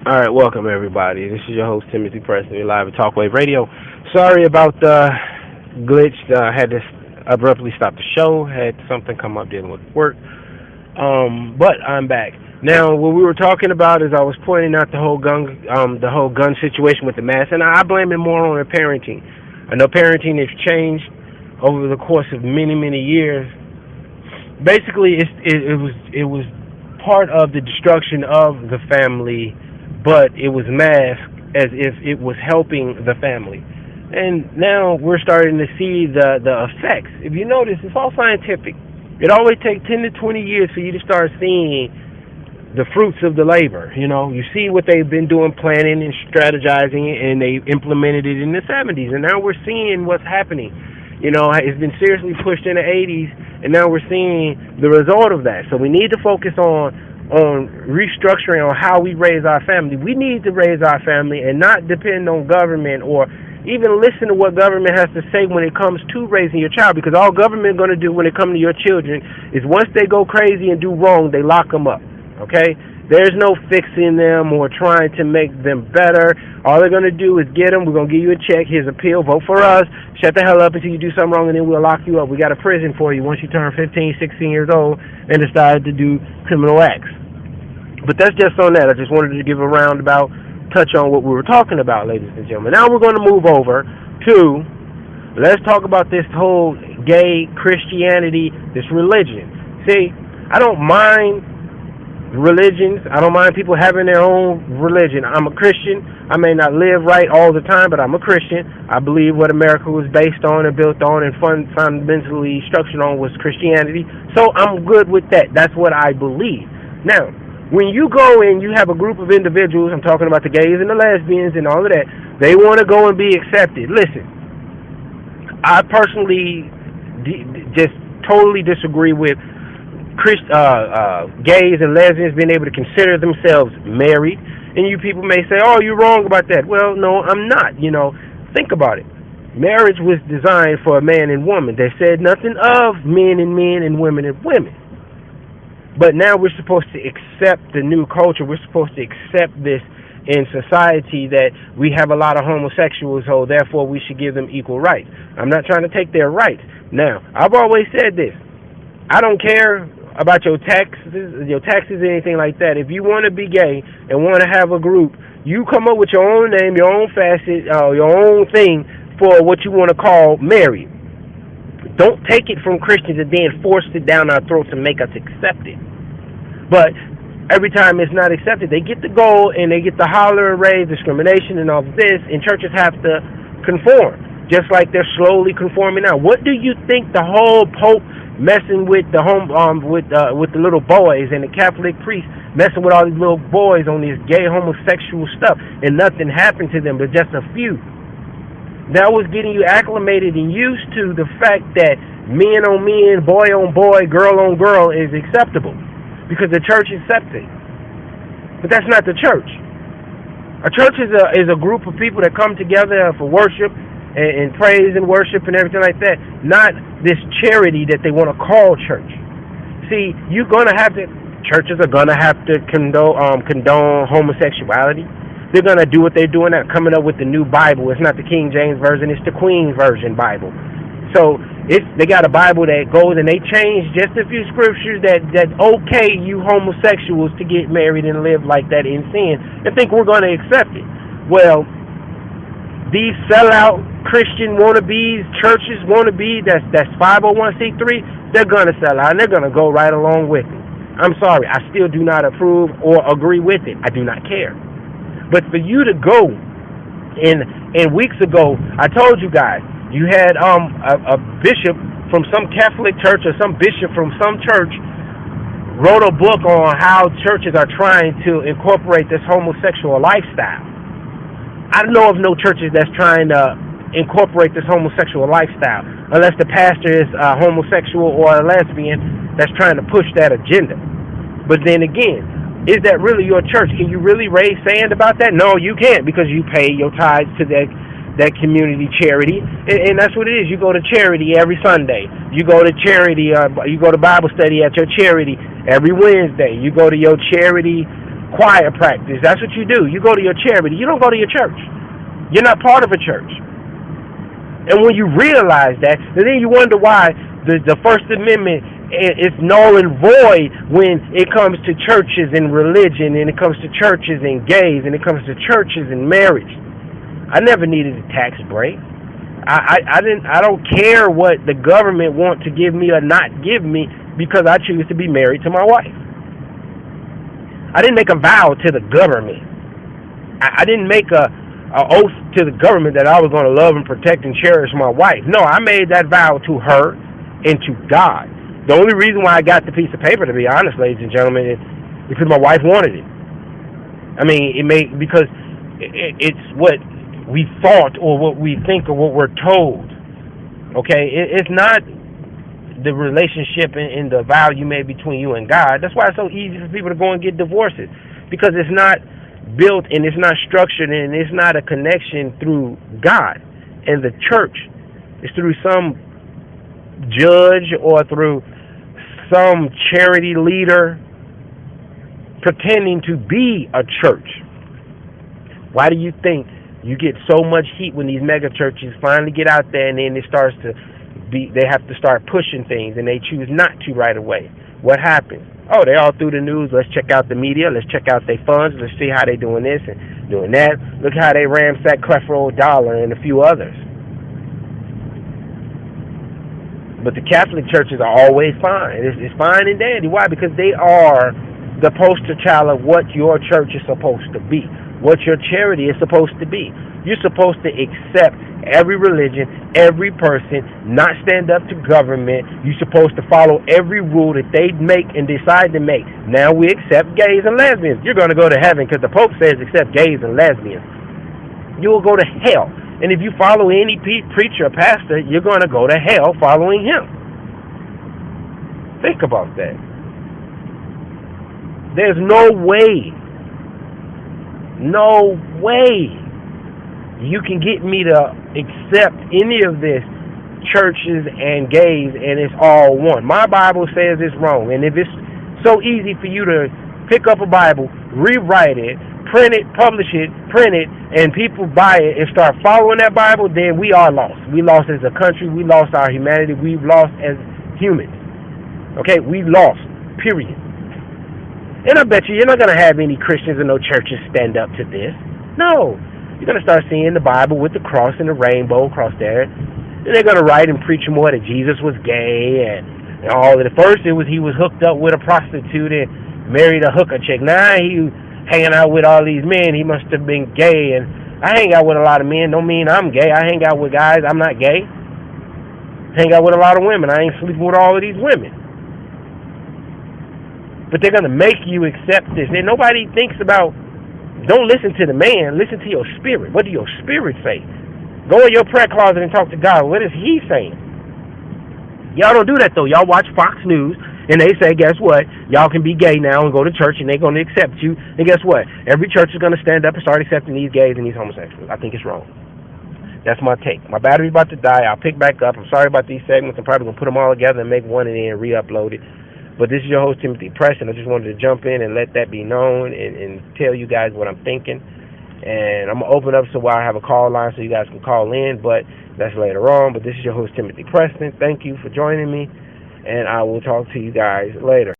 All right, welcome everybody. This is your host Timothy Preston. You're live at Talkwave Radio. Sorry about the glitch. Had to abruptly stop the show. Had something come up dealing with work. But I'm back now. What we were talking about is I was pointing out the whole gun situation with the mask, and I blame it more on the parenting. I know parenting has changed over the course of many years. Basically, it was part of the destruction of the family, but it was masked as if it was helping the family. And now we're starting to see the effects. If you notice, it's all scientific. It always takes 10 to 20 years for you to start seeing the fruits of the labor. You know, you see what they've been doing, planning and strategizing, and they implemented it in the 70s. And now we're seeing what's happening. You know, it's been seriously pushed in the 80s, and now we're seeing the result of that. So we need to focus on restructuring on how we raise our family. We need to raise our family and not depend on government or even listen to what government has to say when it comes to raising your child, because all government is going to do when it comes to your children is once they go crazy and do wrong, they lock them up, okay? There's no fixing them or trying to make them better. All they're going to do is get them. We're going to give you a check. Here's a pill. Vote for us. Shut the hell up until you do something wrong, and then we'll lock you up. We got a prison for you once you turn 15, 16 years old and decide to do criminal acts. But that's just on that. I just wanted to give a roundabout touch on what we were talking about, ladies and gentlemen. Now we're going to move over to, let's talk about this whole gay Christianity, this religion. See, I don't mind religions. I don't mind people having their own religion. I'm a Christian. I may not live right all the time, but I'm a Christian. I believe what America was based on and built on and fundamentally structured on was Christianity. So I'm good with that. That's what I believe. Now, when you go and you have a group of individuals, I'm talking about the gays and the lesbians and all of that, they want to go and be accepted. Listen, I personally just totally disagree with gays and lesbians being able to consider themselves married. And you people may say, oh, you're wrong about that. Well, no, I'm not. You know, think about it. Marriage was designed for a man and woman. They said nothing of men and women and women. But now we're supposed to accept the new culture. We're supposed to accept this in society that we have a lot of homosexuals, so therefore we should give them equal rights. I'm not trying to take their rights. Now, I've always said this. I don't care about your taxes or anything like that. If you want to be gay and want to have a group, you come up with your own name, your own facet, your own thing for what you want to call married. Don't take it from Christians and then force it down our throats and make us accept it. But every time it's not accepted, they get the goal and they get the holler and rave, discrimination and all of this, and churches have to conform, just like they're slowly conforming now. What do you think the whole Pope messing with the with the little boys and the Catholic priests messing with all these little boys on this gay homosexual stuff, and nothing happened to them but just a few? That was getting you acclimated and used to the fact that men on men, boy on boy, girl on girl is acceptable because the church accepts it. But that's not the church. A church is a group of people that come together for worship and praise and worship and everything like that, not this charity that they want to call church. See, churches are going to have to condone homosexuality. They're going to do what they're doing now, coming up with the new Bible. It's not the King James Version, it's the Queen Version Bible. So they got a Bible that goes and they change just a few scriptures that okay you homosexuals to get married and live like that in sin and think we're going to accept it. Well, these sellout Christian wannabes, churches wannabes, that's 501c3, they're going to sell out and they're going to go right along with it. I'm sorry, I still do not approve or agree with it. I do not care. But for you to go, and weeks ago, I told you guys, you had a bishop from some Catholic church or some bishop from some church wrote a book on how churches are trying to incorporate this homosexual lifestyle. I know of no churches that's trying to incorporate this homosexual lifestyle unless the pastor is homosexual or a lesbian that's trying to push that agenda. But then again, is that really your church? Can you really raise sand about that? No, you can't, because you pay your tithes to that community charity, and that's what it is. You go to charity every Sunday. You go to charity. You go to Bible study at your charity every Wednesday. You go to your charity choir practice. That's what you do. You go to your charity. You don't go to your church. You're not part of a church. And when you realize that, then you wonder why the First Amendment is null and void when it comes to churches and religion, and it comes to churches and gays, and it comes to churches and marriage. I never needed a tax break. I don't care what the government wants to give me or not give me, because I choose to be married to my wife. I didn't make a vow to the government. I didn't make a oath to the government that I was going to love and protect and cherish my wife. No, I made that vow to her and to God. The only reason why I got the piece of paper, to be honest, ladies and gentlemen, is because my wife wanted it. I mean, because it's what we thought or what we think or what we're told. Okay, it's not the relationship and the value made between you and God. That's why it's so easy for people to go and get divorces, because it's not built and it's not structured and it's not a connection through God and the church. It's through some judge or through some charity leader pretending to be a church. Why do you think you get so much heat when these mega churches finally get out there and then it starts to they have to start pushing things and they choose not to right away? What happens? Oh, they all through the news. Let's check out the media. Let's check out their funds. Let's see how they doing this and doing that. Look how they ransack Creflo Dollar and a few others. But the Catholic churches are always fine. It's fine and dandy. Why? Because they are the poster child of what your church is supposed to be, what your charity is supposed to be. You're supposed to accept every religion, every person, not stand up to government. You're supposed to follow every rule that they make and decide to make. Now we accept gays and lesbians. You're going to go to heaven because the Pope says accept gays and lesbians. You will go to hell. And if you follow any preacher or pastor, you're going to go to hell following him. Think about that. There's no way you can get me to accept any of this, churches and gays, and it's all one. My Bible says it's wrong. And if it's so easy for you to pick up a Bible, rewrite it, print it, publish it, print it, and people buy it and start following that Bible, then we are lost. We lost as a country. We lost our humanity. We've lost as humans. Okay? We lost. Period. And I bet you're not going to have any Christians or no churches stand up to this. No. You're going to start seeing the Bible with the cross and the rainbow across there. And they're going to write and preach more that Jesus was gay and all. At first, he was hooked up with a prostitute and married a hooker chick. Now he hanging out with all these men. He must have been gay. And I hang out with a lot of men. Don't mean I'm gay. I hang out with guys. I'm not gay. Hang out with a lot of women. I ain't sleeping with all of these women. But they're going to make you accept this. And nobody thinks about, don't listen to the man. Listen to your spirit. What do your spirit say? Go in your prayer closet and talk to God. What is he saying? Y'all don't do that, though. Y'all watch Fox News, and they say, guess what? Y'all can be gay now and go to church, and they're going to accept you. And guess what? Every church is going to stand up and start accepting these gays and these homosexuals. I think it's wrong. That's my take. My battery's about to die. I'll pick back up. I'm sorry about these segments. I'm probably going to put them all together and make one and then re-upload it. But this is your host, Timothy Preston. I just wanted to jump in and let that be known and tell you guys what I'm thinking. And I'm going to open up so I have a call line so you guys can call in, but that's later on. But this is your host, Timothy Preston. Thank you for joining me, and I will talk to you guys later.